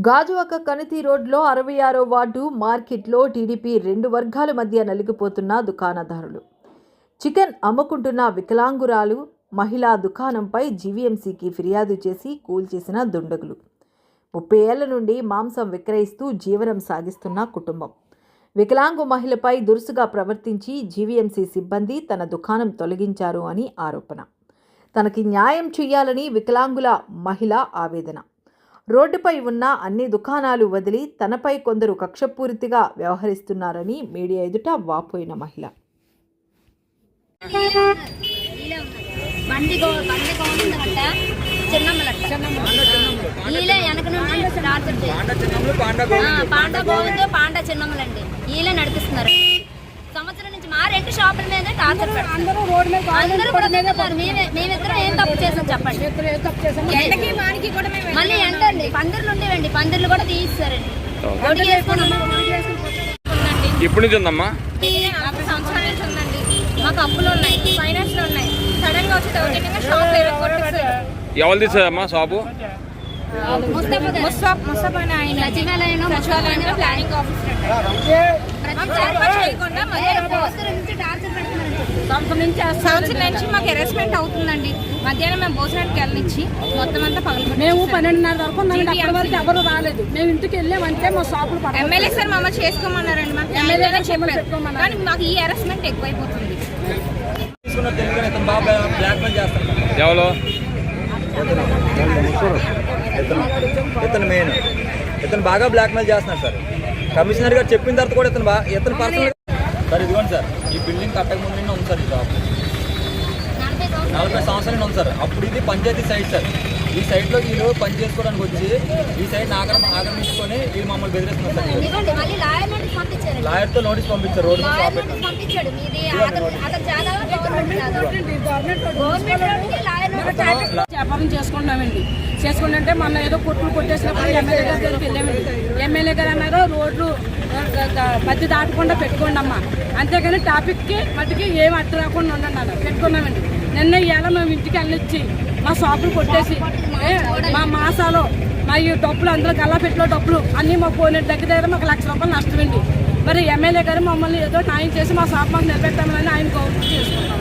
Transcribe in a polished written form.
గాజువాక కనితి రోడ్లో 66వ వార్డు మార్కెట్లో టీడీపీ రెండు వర్గాల మధ్య నలిగిపోతున్న దుకాణదారులు. చికెన్ అమ్ముకుంటున్న వికలాంగురాలు మహిళా దుకాణంపై జీవీఎంసీకి ఫిర్యాదు చేసి కూల్చేసిన దుండగులు. 30 ఏళ్ల నుండి మాంసం విక్రయిస్తూ జీవనం సాగిస్తున్న కుటుంబం. వికలాంగు మహిళపై దురుసుగా ప్రవర్తించి జీవీఎంసీ సిబ్బంది తన దుకాణం తొలగించారు అని ఆరోపణ. తనకి న్యాయం చేయాలని వికలాంగుల మహిళ ఆవేదన. రోడ్డుపై ఉన్న అన్ని దుకాణాలు వదిలి తనపై కొందరు కక్షపూరితిగా వ్యవహరిస్తున్నారని మీడియా ఎదుట వాపోయిన మహిళ. నడిపిస్తున్నారు సంవత్సరం నుంచి మా రెండు షాపుల మీద టార్చర్ అందరూ రోడ్ మీద అందరూ కూడా మేమిద్దరం ఏం తప్పు చేసాం చెప్పండి. మళ్ళీ ఏంటండి పందిర్లు ఉండేవండి, పందిర్లు కూడా తీయిస్తారండి. ఇప్పుడు నుంచి ఉందమ్మా, సంవత్సరం నుంచి ఉందండి. మాకు అప్పులు ఉన్నాయి, ఫైనాన్స్ లో ఉన్నాయి. సడన్ గా వచ్చి షాప్ ఎవరు తీసారమ్మా షాపు? ప్లానింగ్ ఆఫీసర్ సంవత్సరం నుంచి మాకు హెరాస్మెంట్ అవుతుందండి. మధ్యాహ్నం మేము భోజనానికి వెళ్ళనిచ్చి మొత్తం అంతా పగలు. మేము 12:30 వరకు ఎవరు రాలేదు. మేము ఇంటికి వెళ్ళామంటే మా షాపులు ఎమ్మెల్యే సార్ మమ్మల్ని చేసుకోమన్నారండి. మాకు ఎమ్మెల్యే కానీ మాకు ఈ హెరాస్మెంట్ ఎక్కువైపోతుంది. ఎవరు ఇతను బాగా బ్లాక్మెయిల్ చేస్తున్నారు సార్. కమిషనర్ గారు చెప్పిన తర్వాత కూడా ఇతను పర్సనల్ సార్. ఇదిగోండి సార్, ఈ బిల్డింగ్ కట్టక ముందు ఉంది సార్. ఈ షాప్ 40 సంవత్సరాలు ఉంది సార్. అప్పుడు ఇది పంచాయతీ సైట్ సార్. ఈ సైట్లో వీళ్ళు పని చేసుకోవడానికి వచ్చి ఈ సైట్ ఆక్రమించుకొని వీళ్ళు మమ్మల్ని బెదిరిస్తున్నారు సార్. లాయర్తో నోటీస్ పంపించారు. రోడ్డు వ్యాపారం చేసుకుంటుంటే మొన్న ఏదో కొట్టేసినప్పుడు ఎమ్మెల్యే గారి దగ్గరికి వెళ్ళామండి. ఎమ్మెల్యే గారు అన్నారు రోడ్లు మధ్య దాటకుండా పెట్టుకోండి అమ్మా, అంతేగాని టాపిక్కి మట్టికి ఏం అర్థం రాకుండా ఉండండి పెట్టుకున్నామండి. నిన్న ఇవాళ మేము ఇంటికి వెళ్ళొచ్చి మా షాపులు కొట్టేసి మా మాసాలో మా ఈ డబ్బులు అందరూ గల్లా పెట్టిలో డబ్బులు అన్నీ మా పోయిన దగ్గర మాకు ₹1,00,000 నష్టమండి. మరి ఎమ్మెల్యే గారు మమ్మల్ని ఏదో న్యాయం చేసి మా షాప్ మాకు నిలబెట్టామని ఆయన గౌరవం చేసుకుంటాం.